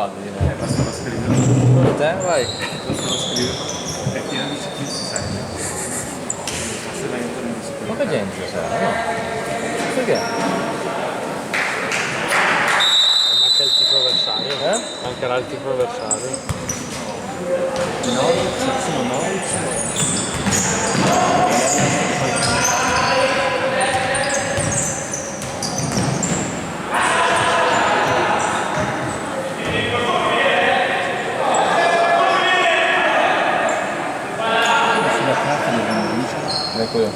caldo direi. Bastava scriverlo. Per te vai. Bastava scriverlo. È pieno di ciclisti, sai. Forse vai ancora in bicicletta. Poca gente sarà, no? Perché? Manca il tifo avversario. Mancherà il tifo avversario. Sono 9. Ecco io.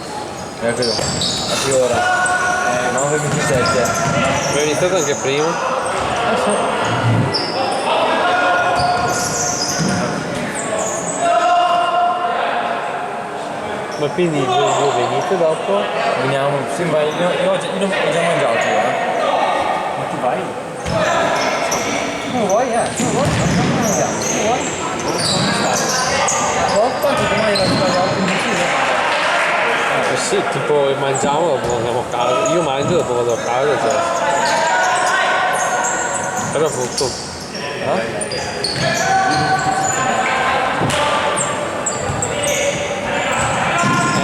A che ora? 9:27. Ma è iniziato anche prima? Ma quindi voi venite dopo? Veniamo, sì, ma io ho già mangiato, Ma tu vai? Tu vuoi, tu vuoi? Tu vuoi? Quanto domani la tua volta in bicicletta? Eh sì, tipo mangiamo dopo andiamo a casa. Io mangio dopo vado a casa, cioè. Era brutto.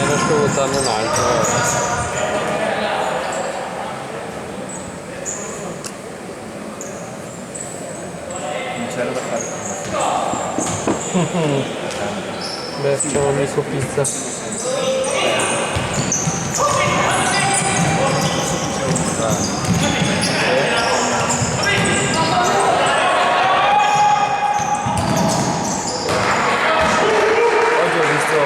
Non sto votando un altro. Non c'era da fare. Beh, facciamo un amico pizza. Oggi ho visto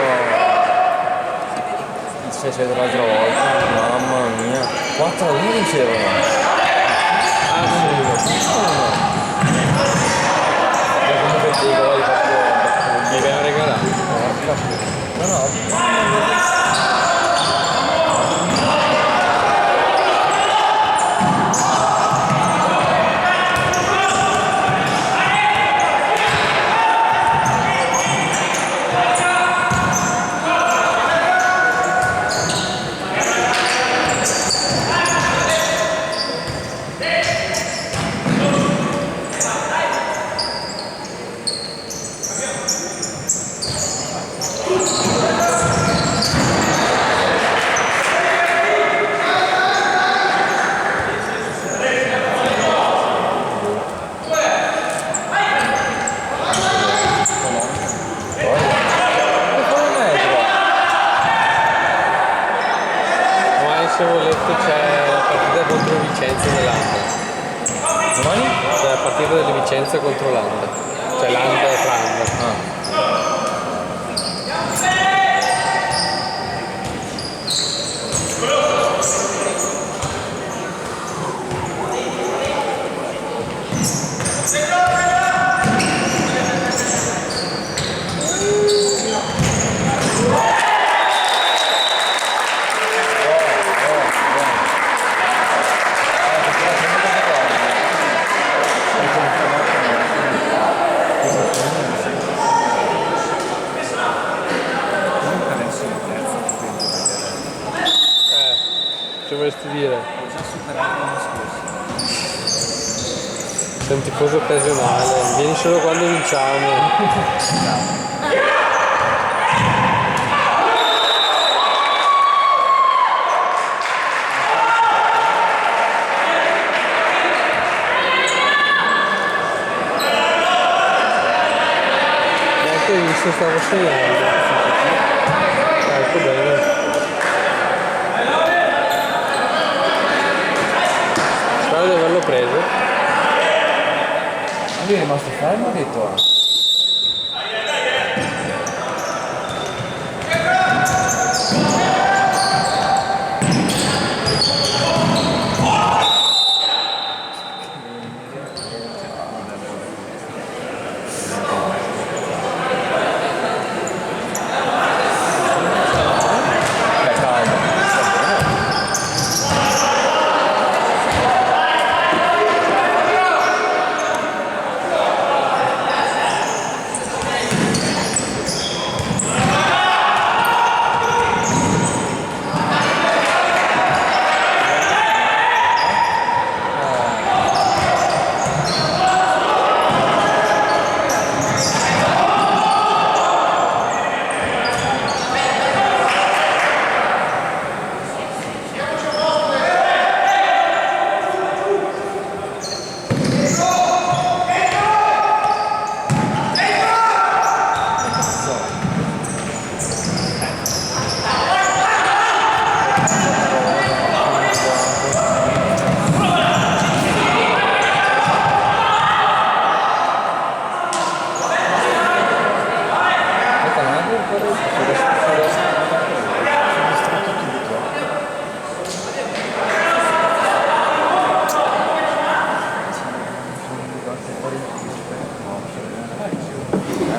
il CC dell'altra volta, mamma mia, 4-1 dicevano. Ah sì. E comunque dei gol proprio. Mi abbiamo regalato. No, no. Se volete c'è la partita contro Vicenza dell'Anda. Domani? C'è la partita delle Vicenza contro l'Anda. Cioè l'Anda e Tranda. Che vorresti dire? Ho già superato l'anno scorso. Sei un tifoso occasionale, vieni solo quando vinciamo. Neanche visto stavo segnando. Ecco bene. Spero di averlo preso. Lui è rimasto fermo, ha detto.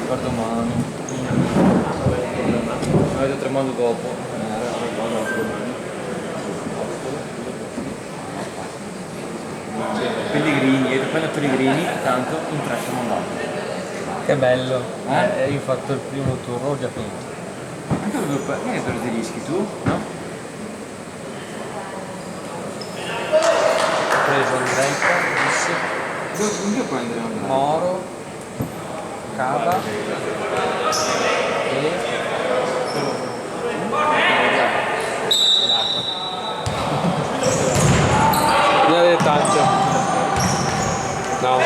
per domani. Avete tremando dopo. Pellegrini, e dopo da Pellegrini, tanto in tre siamo andati. Che bello. Io ho fatto il primo turno, ho già finito. Anche per dei rischi tu, no? Ho preso Andrejka, Vissi, Dove puoi andare a andare? Moro, Cava e Ne avete tante. No.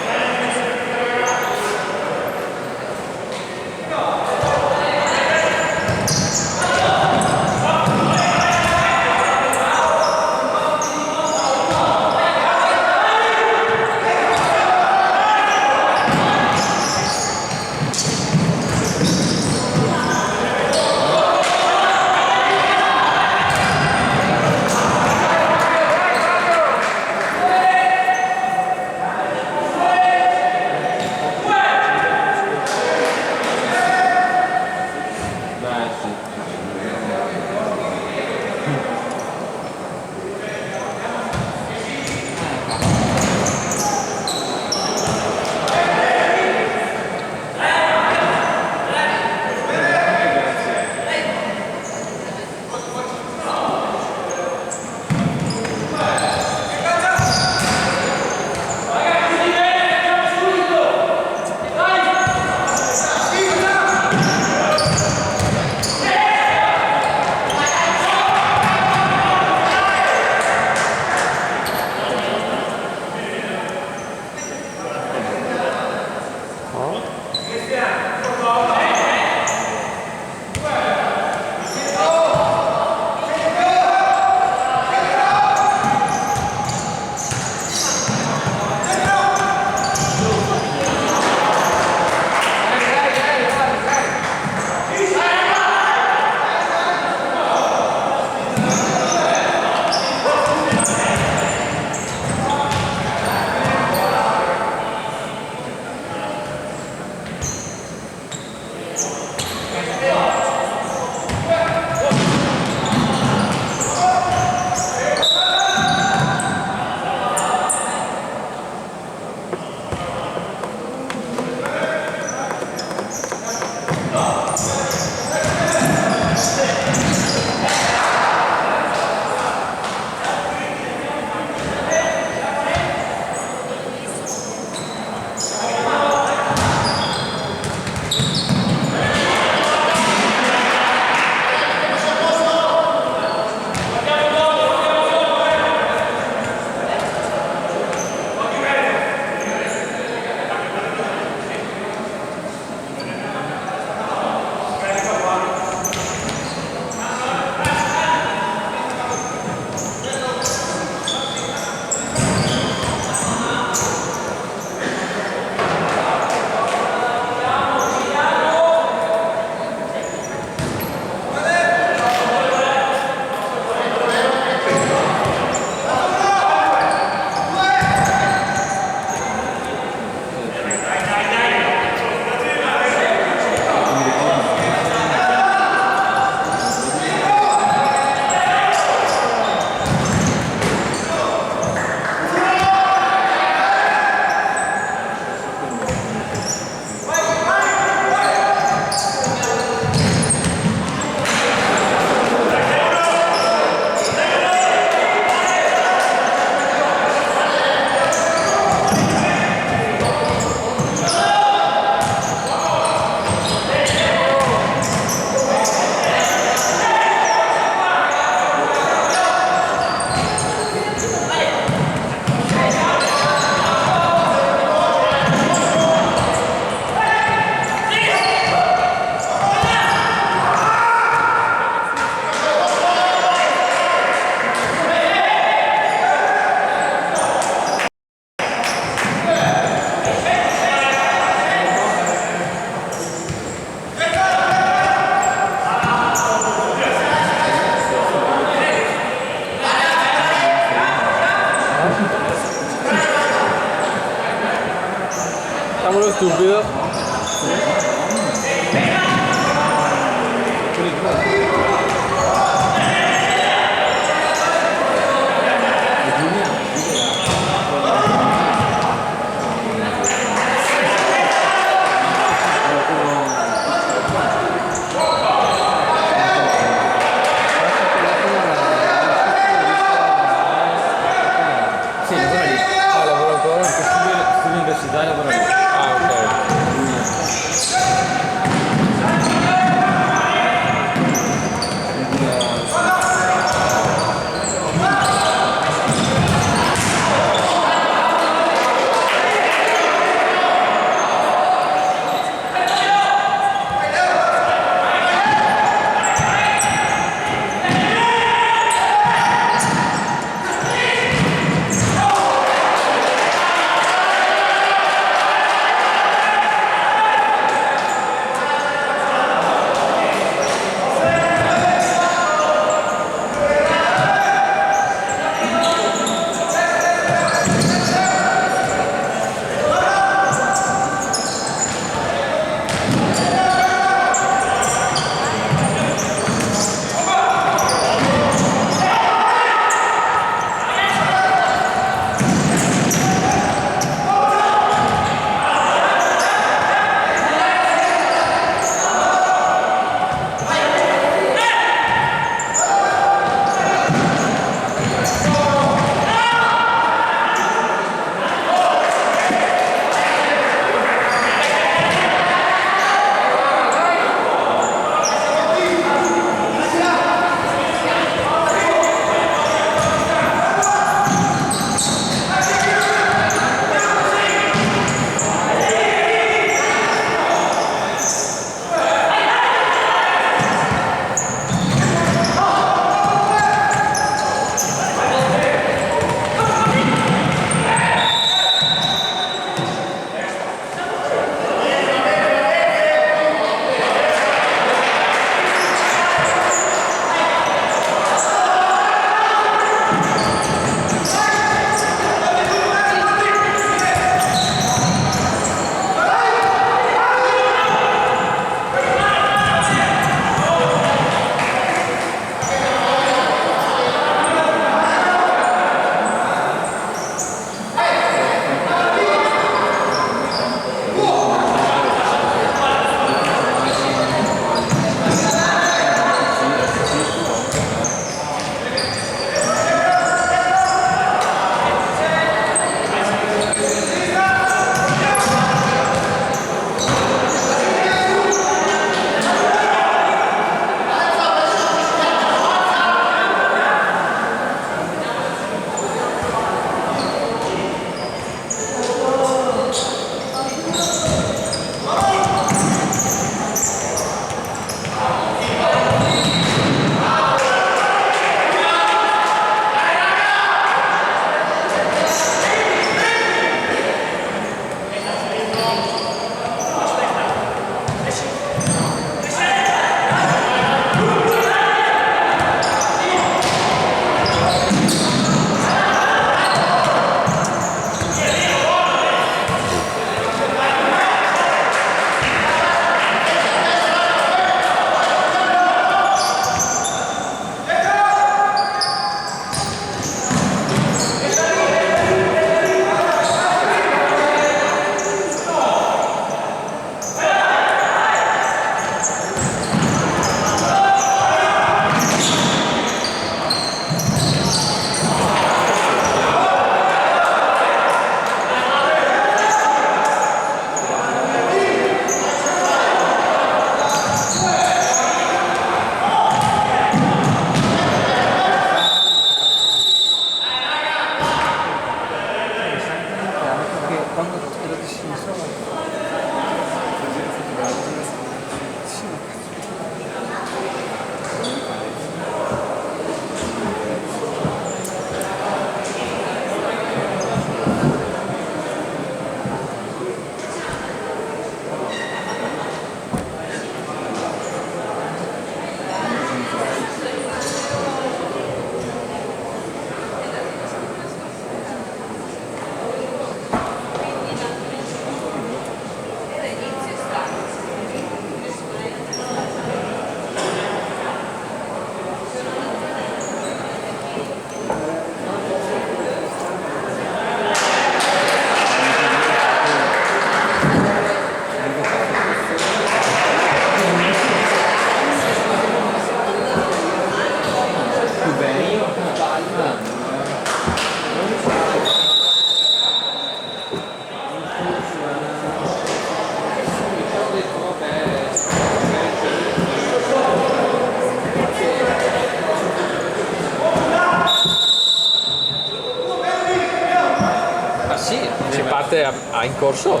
ha in corso?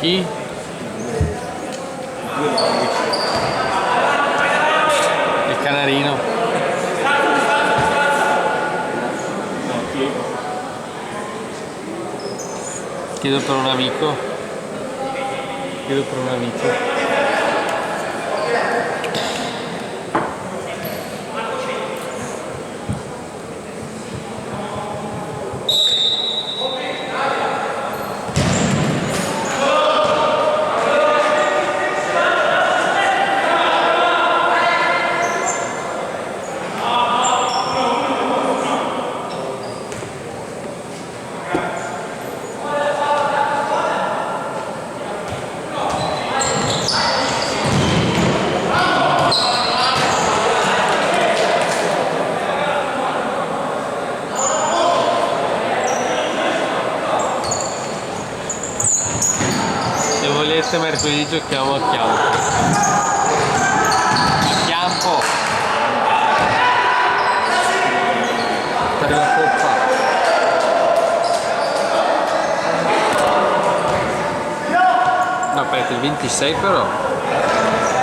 Chi? Il canarino. Chiedo per un amico. Chiedo per un amico. Se volete mercoledì giochiamo a Chiampo. A Chiampo! Per la coppa. No, aspetta, il 26 però.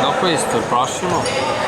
No, questo, il prossimo.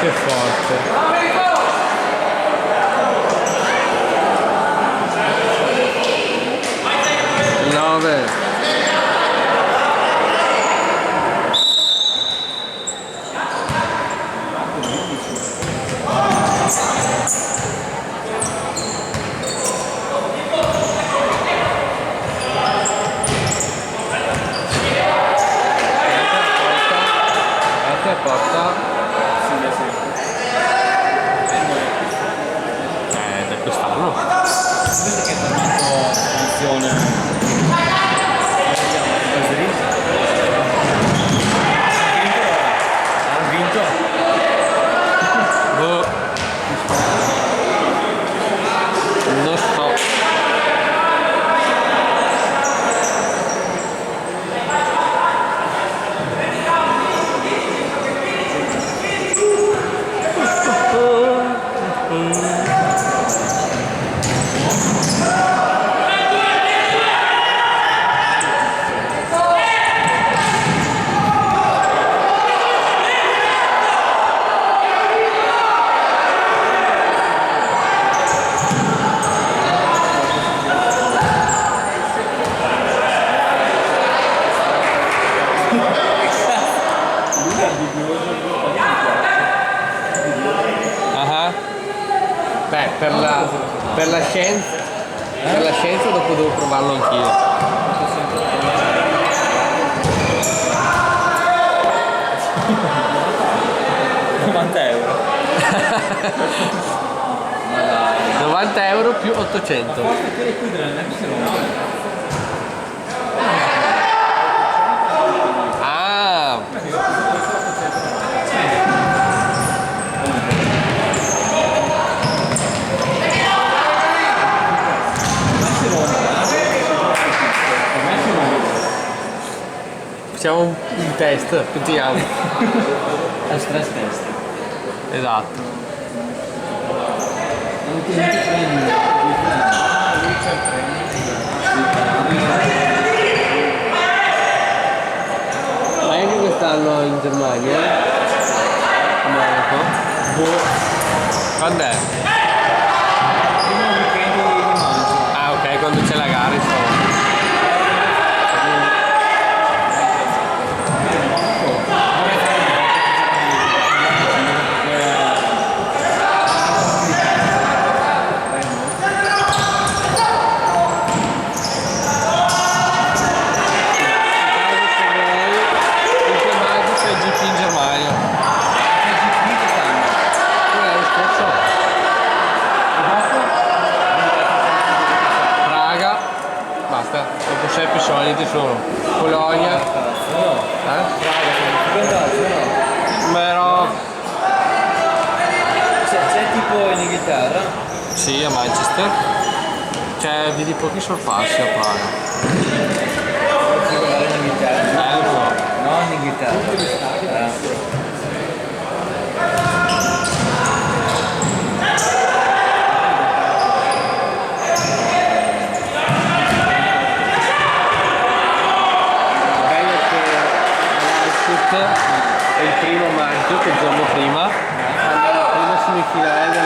Che forte. 9. Porta da quest'anno. Vedete che è tornato edizione. Ha vinto? Boh. Non so. Beh, per la scienza dopo devo provarlo anch'io. €90. Ma dai. 90 euro più 800. Quelle qui della Next Ah, facciamo un test, continuiamo. È stress test. Esatto. Ma anche quest'anno in Germania? Monaco? Boh. Quando è? Primo weekend di maggio. Ah ok, quando c'è la gara insomma. Dopo 6 più soliti sono Polonia, ma ero... C'è tipo in Inghilterra? Sì, a Manchester, c'è vidi pochi sorpassi a Praga. In Inghilterra? Lo so. No, in Inghilterra. Il 1° maggio, che il giorno prima, la prima semifinale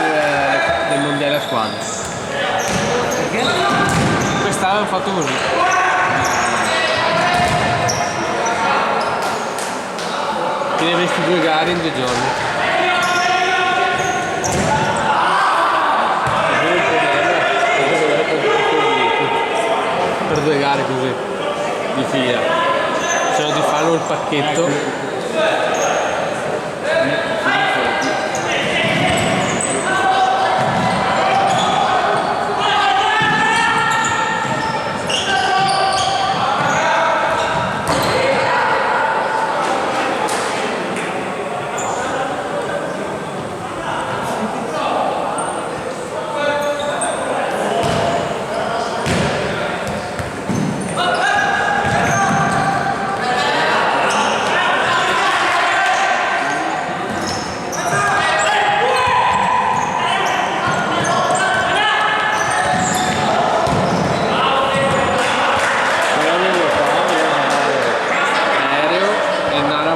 del mondiale a squadre. Perché? Quest'anno hanno fatto così. Quindi avresti 2 gare in 2 giorni. Per 2 gare così, di fila. Se no ti fanno il pacchetto.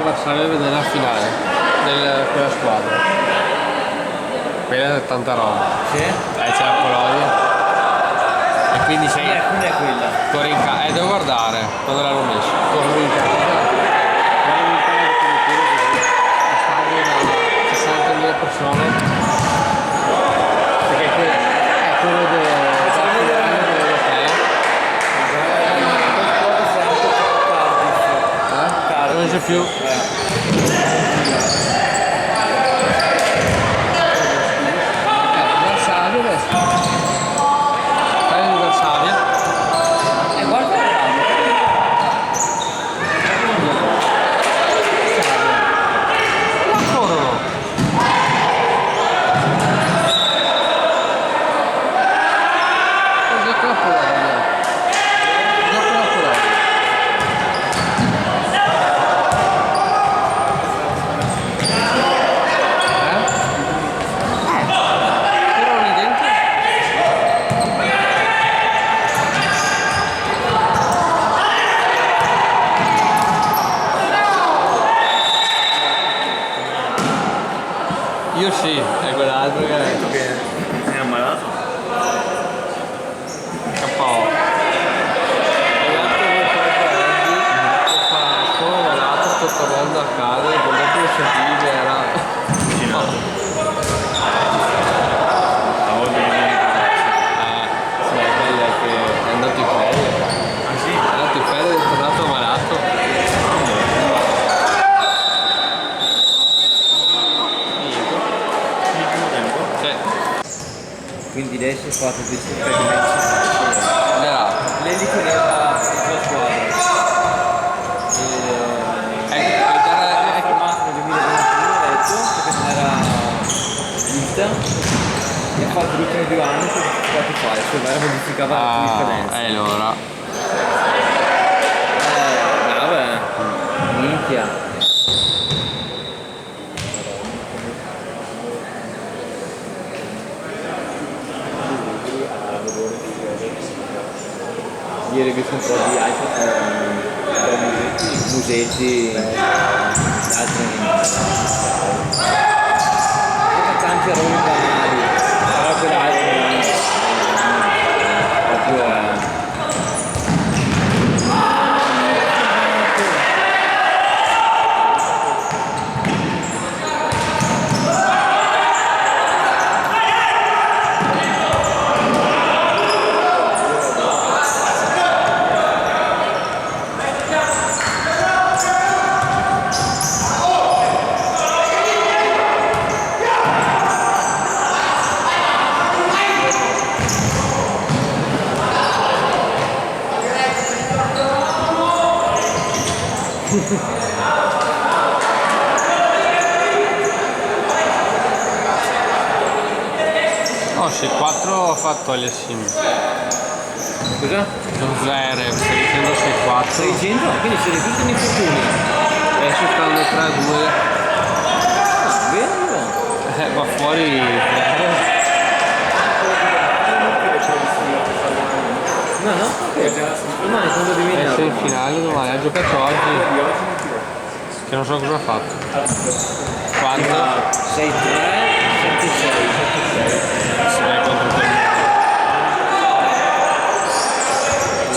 Varsavia a vedere la finale. quella squadra. Quella è tanta roba. Sì? C'è la Polonia. E quindi sei. Quindi è quella. Torri in casa. Devo guardare quando l'hanno messo. Torri in casa. Torri in casa stadio da 60.000 persone. Perché è quello del non c'è più. Varsavia adesso. Fai di Varsavia. Guarda Corrono. Gioca la Polonia. Gioca la Polonia. Tironi dentro. Io sì, è quell'altro che È ammalato? KO. Solo l'altro sto tornando a casa e quando tu sentivi che era. Sì, è quella che è andato in ferie. Ah sì? È andato in ferie ed è tornato malato. Finito. L'ultimo tempo? Sì. Quindi lei si è fatto più praticamente. Lei li teneva la squadra. Ecco, Formato nel 2021 ho detto, perché era vita. E ha fatto gli ultimi 2 anni su Spotify, cioè modificava la differenza. allora. Vabbè. Minchia. Ieri ho visto un po' di altri musetti, altri tanti errori banali, però quell'altro proprio Oh, se 4 ho fatto togliersi. Cosa? Zero, stai dicendo 6-4. 600? Quindi siete tutti in infortuni. Adesso stanno 3-2. Vero? Va fuori. No, no, domani quando devi Adesso in andare? finale domani. Ha giocato oggi. Che non so cosa ha fatto. Quanto? 6-3, 7-6. Si vede contro te.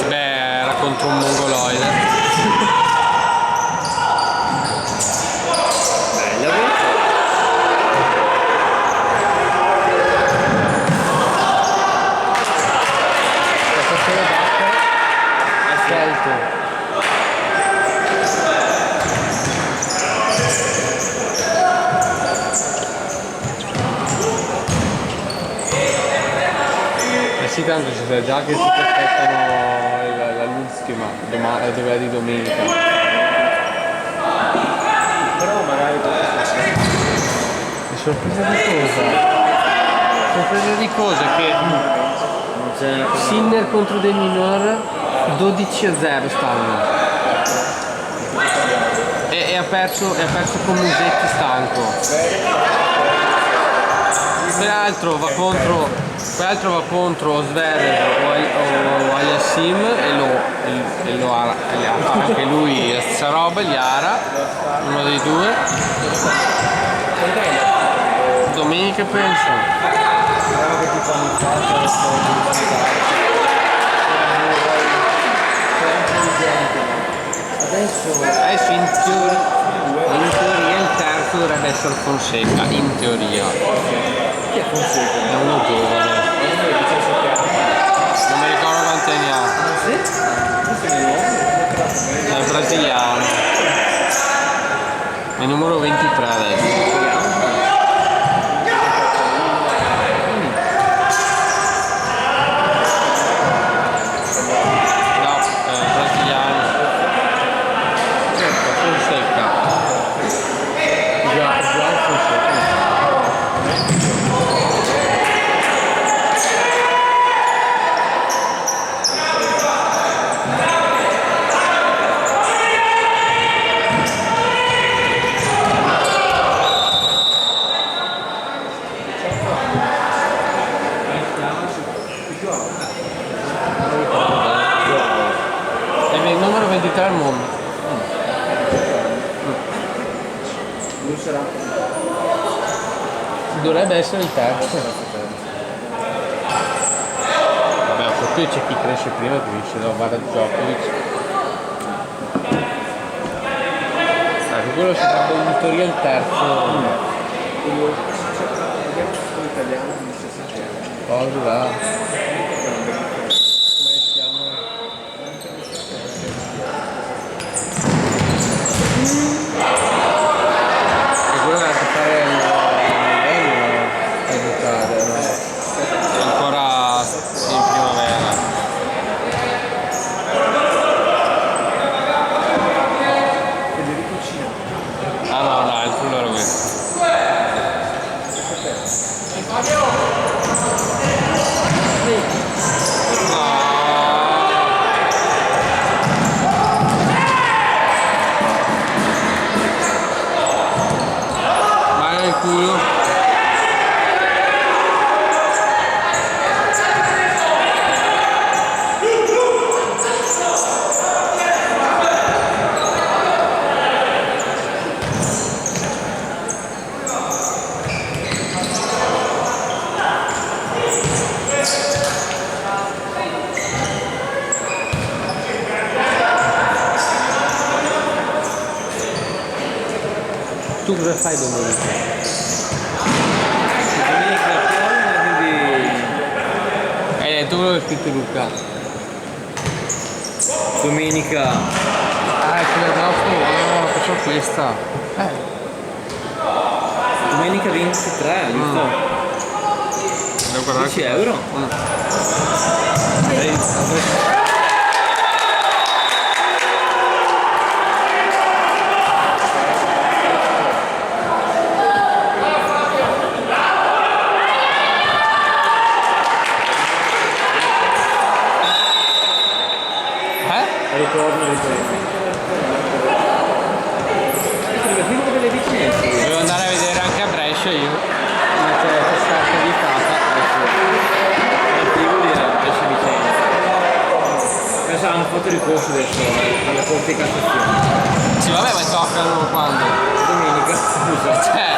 Beh, era contro un mongoloide. Bella questa. Questa sera battere ha scelto. Sì, tanto ci sa già che si aspettano l'ultima, dove di domenica. Però magari È sorpresa di cosa? Sorpresa di cosa? Che Non c'è Sinner contro De Minor 12-0 stanno. E ha perso con Musetti stanco. quell'altro va contro Zverev o Aliassim e lo ha anche lui la stessa roba, gli ara, uno dei due. Domenica penso. Guarda che tipo anni fa c'era Adesso in teoria il terzo dovrebbe essere Fonseca, in teoria. chi è Fonseca? È uno giovane. Non mi ricordo quanti anni ha. Sì? Questo è nuovo? È brasiliano. È il numero 23 adesso. No, è brasiliano. Fonseca. Già Fonseca. È il numero 23 al mondo. Dovrebbe essere il terzo. Vabbè, proprio c'è chi cresce prima che vince, no? Guarda Djokovic. Ecco, quello sarebbe in teoria il terzo. Cosa va? Come siamo? E quello deve fare il livello a giocare, no? È ancora in primavera. Ah no, è il numero questo. Vai nel culo. Tu cosa fai domenica? Domenica piove, quindi Hai detto quello che ha scritto Luca. domenica Ah, è quella dopo? No, faccio questa. domenica 23, giusto? Devo guardare 10 euro? Ritorno. Prima delle vicinanze. Devo andare a vedere anche a Brescia io. Ma c'è questa caricata. L'attivo di Brescia Vicenza. Adesso hanno fatto ricorso adesso alla Corte di Cassazione. Sì vabbè, ma giocano quando? Domenica, scusa. Cioè,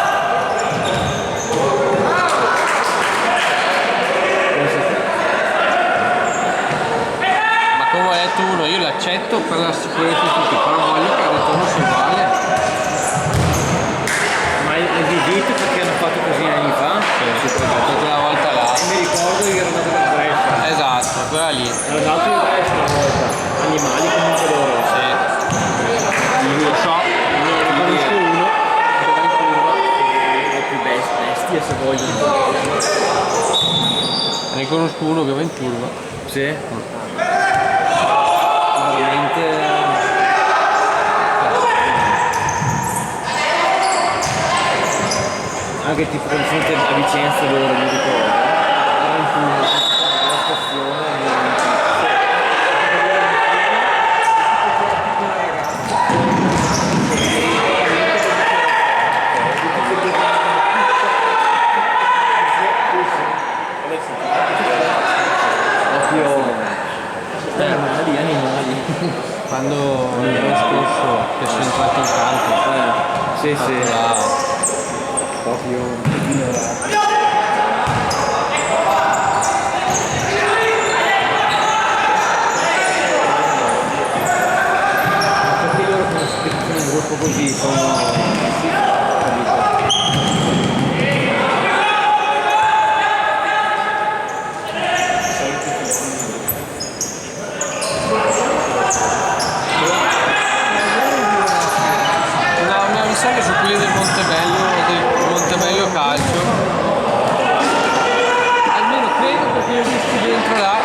ma come ho detto uno, io l'accetto per la sicurezza di tutti, però voglio che il ritorno sia uguale. Ma il divieto perché hanno fatto così anni fa? Quella volta là. Mi ricordo che ero andato per Brescia. Esatto, quella lì. Ero andato in Brescia una volta. Animali comunque loro. Sì. Lo so. Ne conosco uno che va in curva. È più bestia se voglio. Ne conosco uno che va in curva. Sì. Veramente. Anche tipo quando sono a Vicenza loro, mi ricordo. Era in curva. La stazione. Sì, sì. Proprio un pochino. Perché loro sono un gruppo così, sono. No, mi sa che su quelli del Montebello Calcio. Almeno credo perché li ho visti dentro là.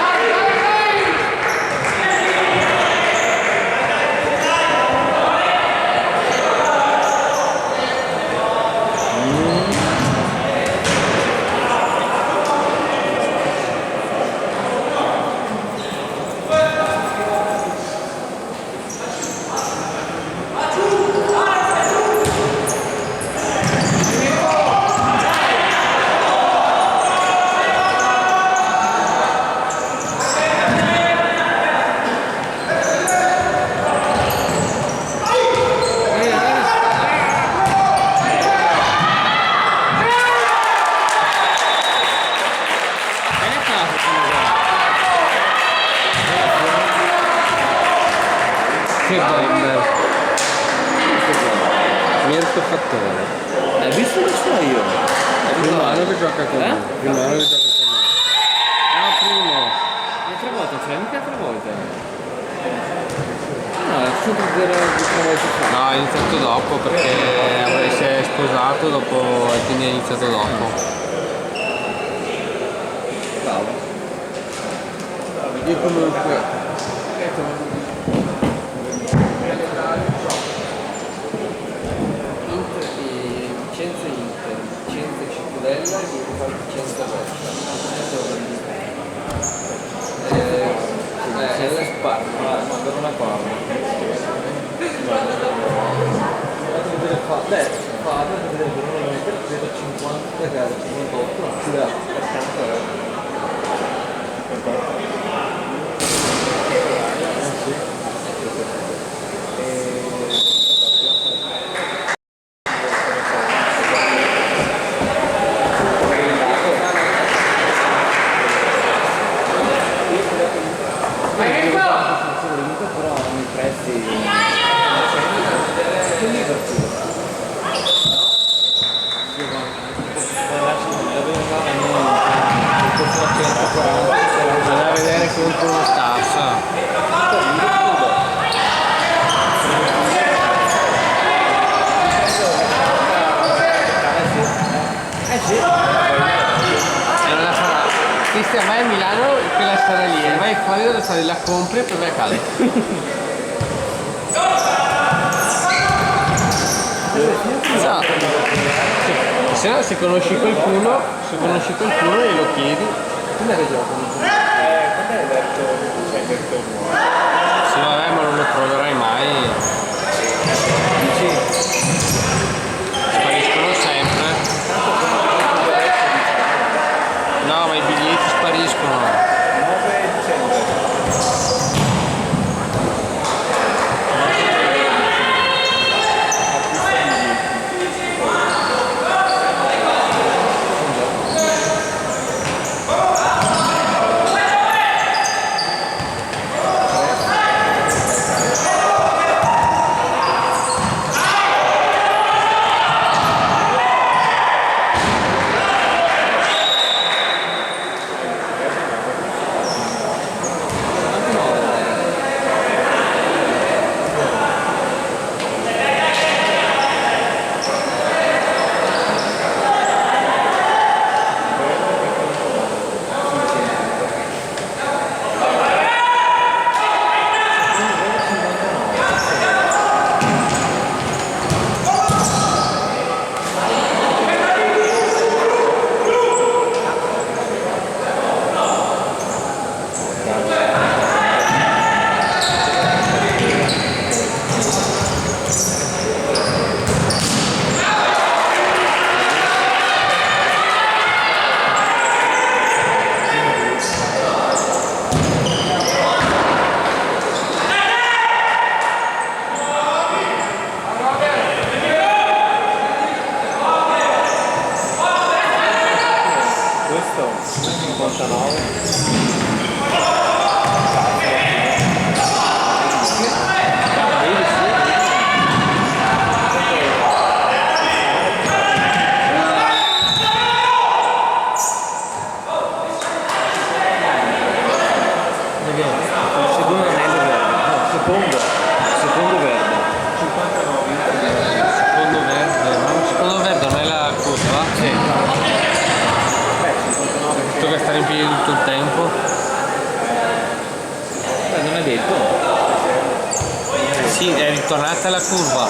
Che bomber. Mirko Fattore. Hai visto che sto io? Primo anno che gioca con me. Primo anno che gioca con me. No, primo. L'altra volta, cioè, mica l'altra volta. No, è stato l'altra volta fa. No, ha iniziato dopo perché si è sposato dopo e quindi ha iniziato dopo. Bravo. Io comunque. Vicenza Inter, Vicenza Cittadella e Vicenza Brescia. La Sparta. Mandato una parola. Beh, fate vedere il cronometro, vedo 50, 58, si dà abbastanza. Però i prezzi Andare a vedere contro uno Stars. E non la farà. Cristian, vai a Milano, quella strada lì, e vai fuori dalla strada, la compri e poi vai a casa. Esatto. Se no, se conosci qualcuno glielo chiedi. Com'è che gioco? Quando hai detto nuovo? Sì, vabbè, ma non lo troverai mai. Spariscono sempre. No, ma i biglietti spariscono. 9 dicembre. Il secondo anello verde. No, secondo verde. Secondo verde, ma il secondo verde non è la curva? Sì. Tocca stare in piedi tutto il tempo. Non è detto. Sì, è ritornata la curva.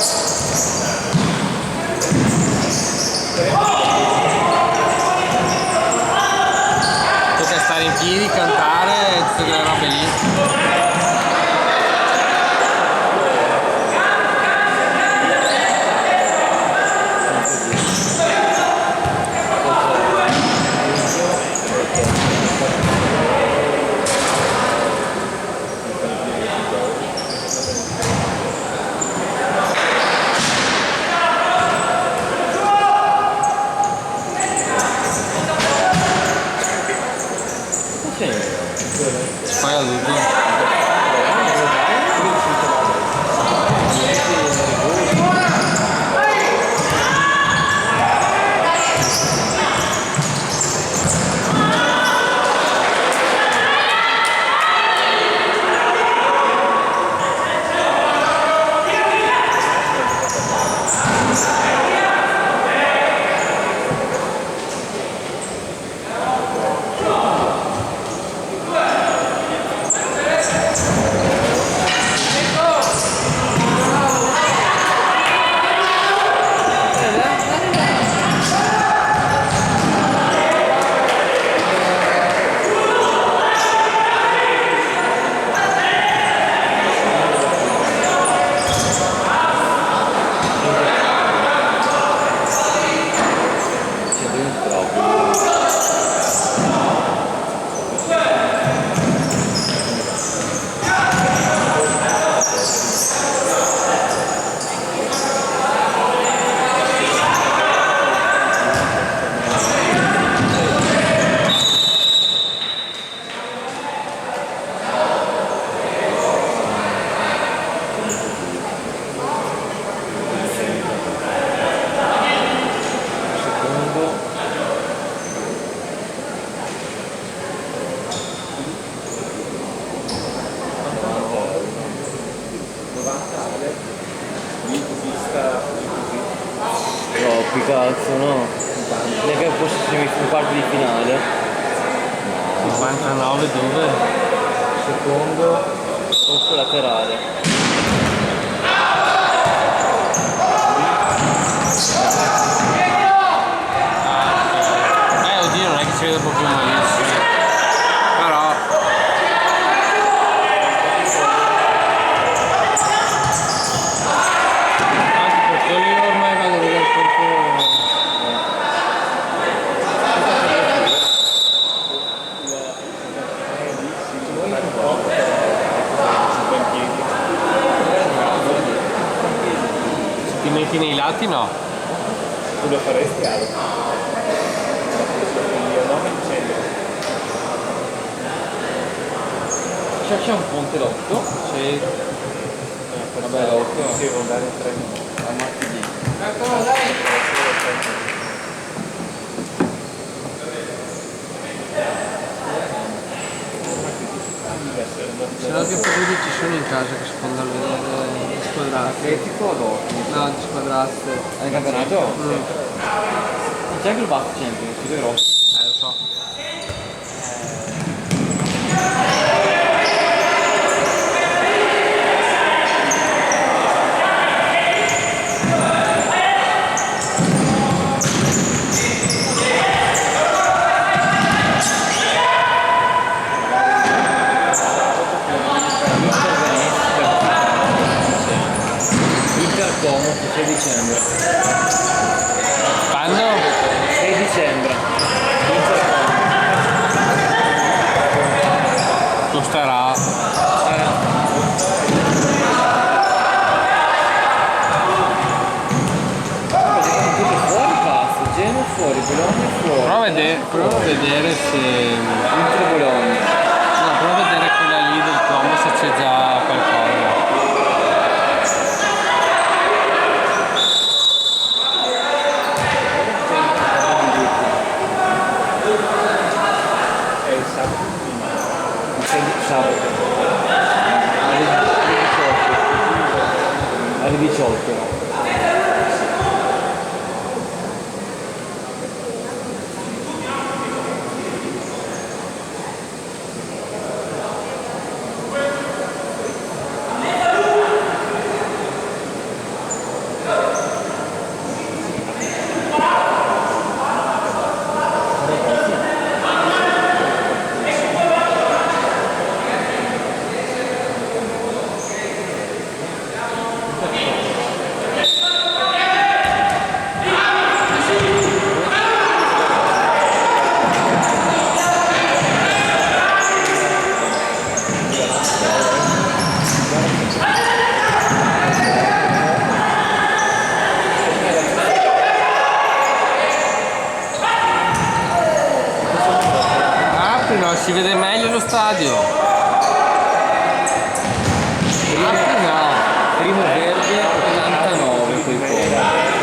Tocca stare in piedi, cantare e tutte quelle robe lì. Poi adulto. Troppi cazzo, no? Neanche fosse in quarti di finale. 59 dove? Secondo, posto laterale. Oddio, non è che si vede proprio malissimo. Però anche per quello io ormai vado a vedere il campo. Se ti metti nei lati no. Tu lo faresti alto. C'è un ponte lotto? Sì. Vabbè, lotto. Sì, devo andare in treno. A martedì. Ce l'ho che pure ci sono in casa che si fanno a vedere squadrate. Atletico o dopo? No, di squadrate. Hai campionato? C'è anche il Basket Champions, così grosso. Lo so. Inter Como, 6 dicembre. Quando? 6 dicembre. Inter Costerà. Como. Fuori cazzo, Genoa fuori. fuori, Bologna fuori. Prova a vedere se... Inter Bologna. No, prova a vedere quella lì del Como se c'è già qualcosa. È il sabato. Sabato. Alle 18. No, si vede meglio lo stadio. No. Primo verde 89 poi fuori.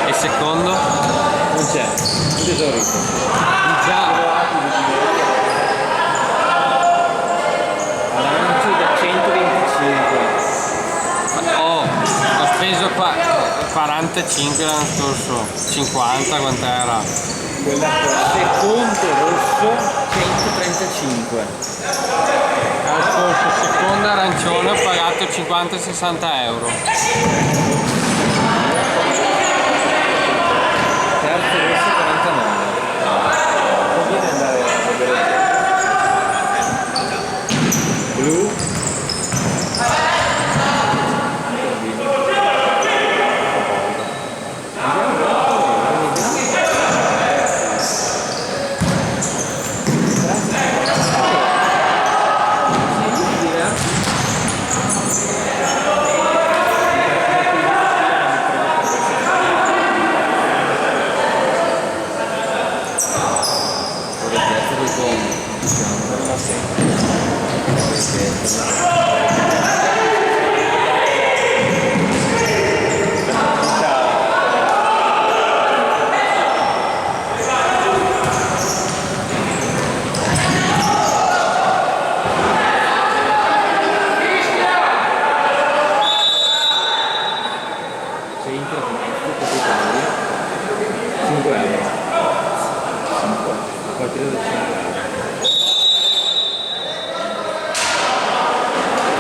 E secondo? Non c'è, un tesorito. Già. Arancio da 125. Oh, ho speso qua 45 l'anno scorso. 50 quant'era? Secondo rosso 135. L'anno scorso secondo arancione ho pagato 50-60 euro. Terzo rosso 49. Conviene andare a vedere. Blu.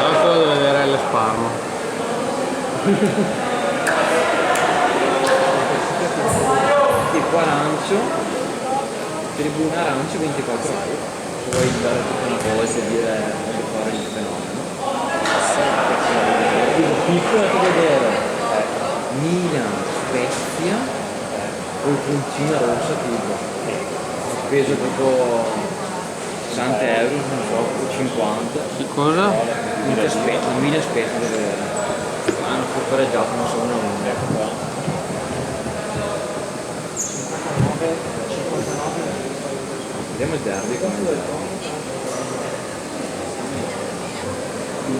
Dopo devo vedere l'Esparmo. Tipo arancio, tribuna arancio 24 euro. Se vuoi dare tutta una cosa e dire voglio fare il fenomeno. Tipo piccola da vedere. Milan, Spezia, col puntino rossa tipo. Ho speso tipo 60 euro, non so, 50. Che cosa? Milan Spezia da vedere. Hanno pareggiato, non so, 1-1. Vediamo il derby come il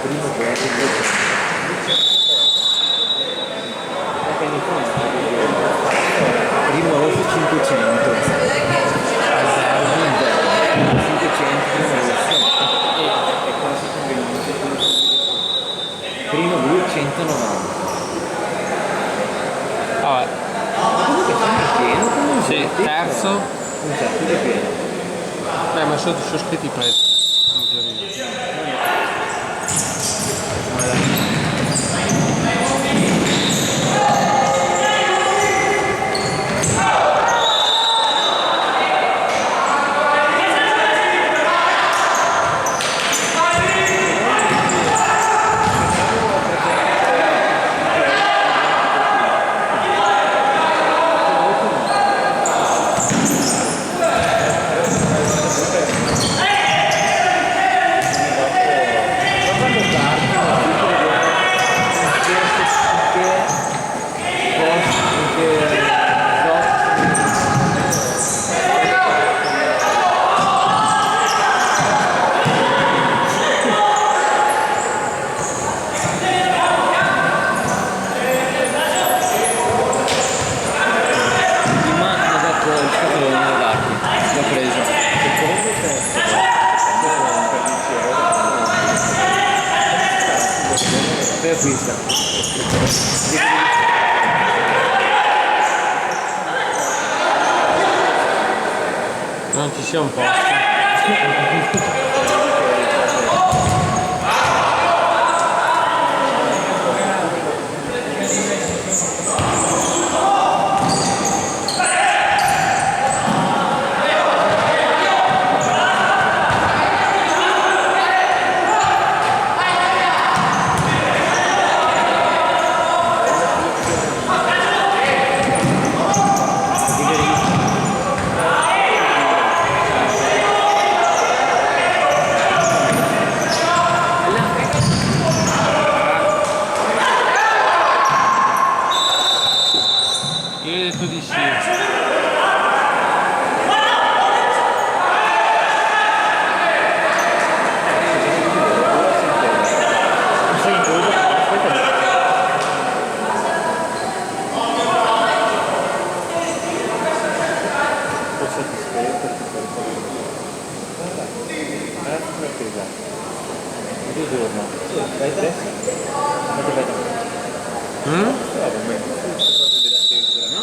primo primo rosso 500 primo blu 190. Vabbè. Comunque sembra pieno comunque. Sì, terzo. Un certo di pieno. Beh, ma sono scritti i prezzi. In teoria. sia un posto. Io ho detto di sì.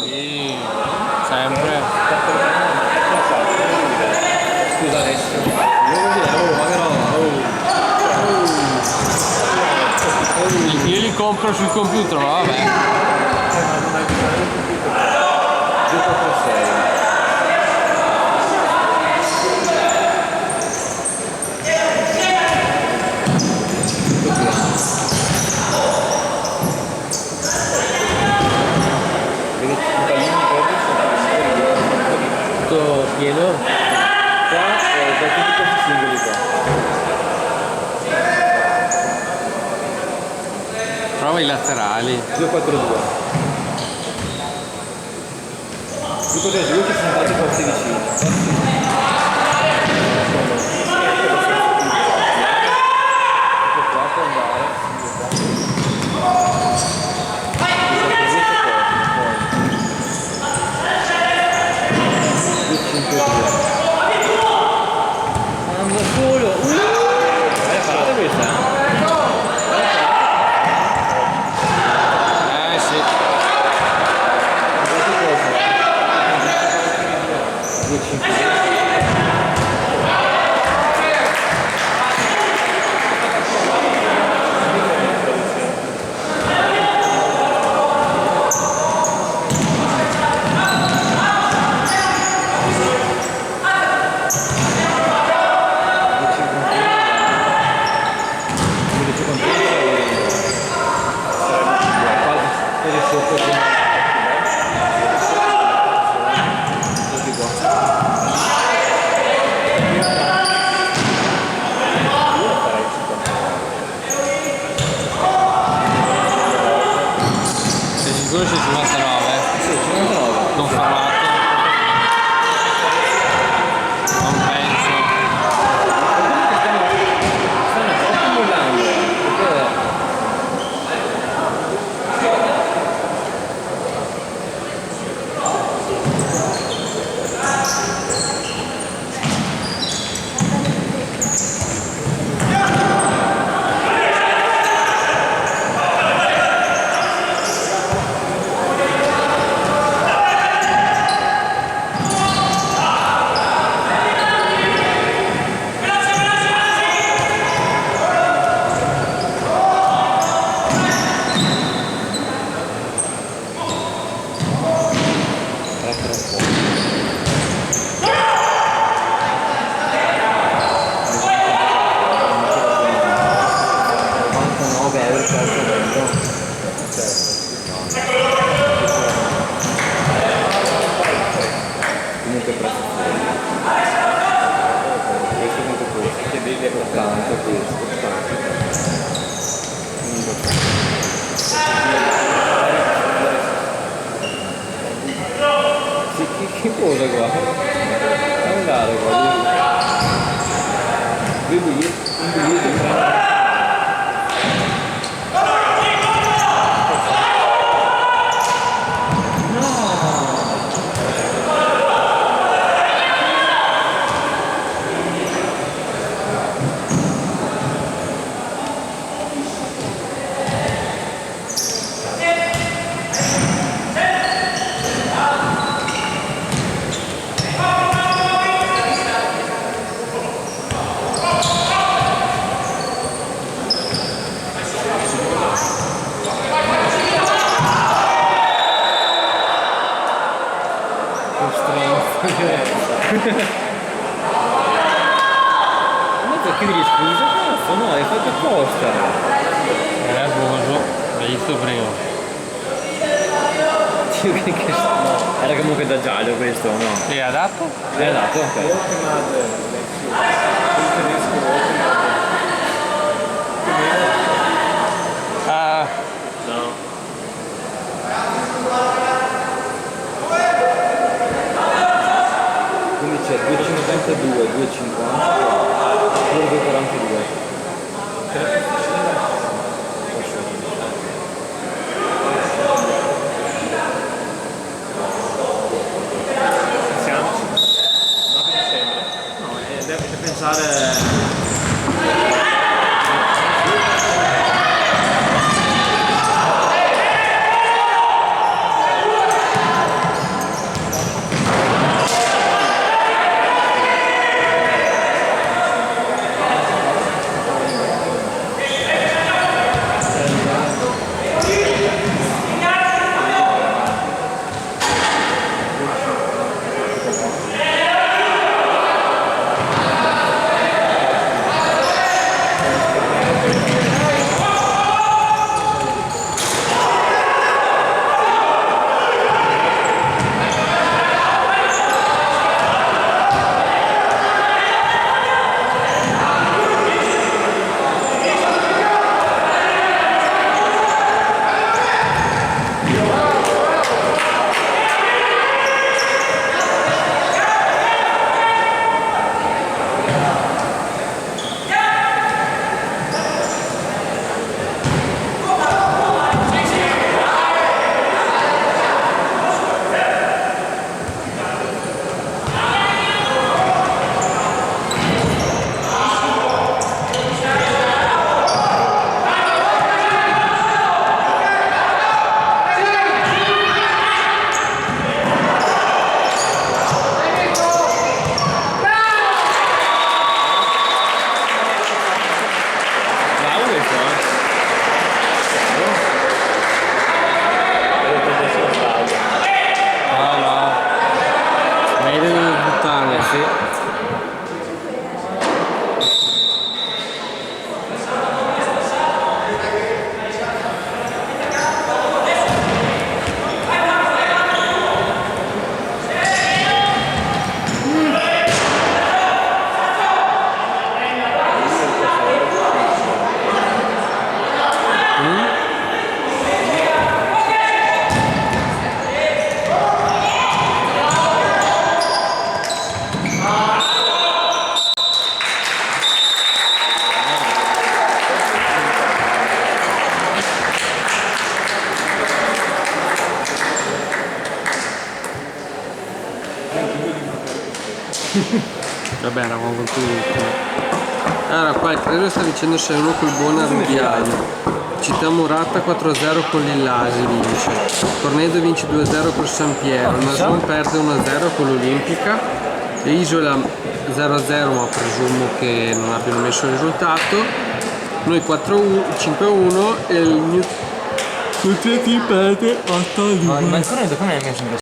Sì, sempre. Scusa adesso. Io li compro sul computer, ma vabbè. 246. Tutto pieno. Qua da tutti questi singoli qua. Prova i laterali. 242. 242 che sono fatti posti vicini. Qua può andare. Ando solo. Parata questa. Sì. Sei sicuro c'è 59? Sì, 59. Confermato. Non penso. Stanno proprio mollando. Comunque prezzo fuori. Questo quanto costa? Che devi tanto questo, tanto. Sì, che cosa qua? Andare qua. Due biglietti, un biglietto. Ma perché gli scusa? Cazzo, no, hai fatto apposta. È nervoso, l'hai visto prima. Dio, che era comunque da giallo questo, no? E ha dato? È dato, ok. Ah, Quindi c'è 2,52, 2,50, 2,42. Siamo? No, che mi sembra. No, deve pensare... Vabbè, eravamo con tutti. Allora, qua il trailer sta dicendo 6-1 col buon Arrubiano. Città Murata 4-0 con l'Illasi vince. Tornado vince 2-0 con San Piero. Nason perde 1-0 con l'Olimpica. Isola 0-0, ma presumo che non abbiano messo il risultato. Noi 5-1 e il New Team perde 8-2. Ma ancora dopo me ne è sempre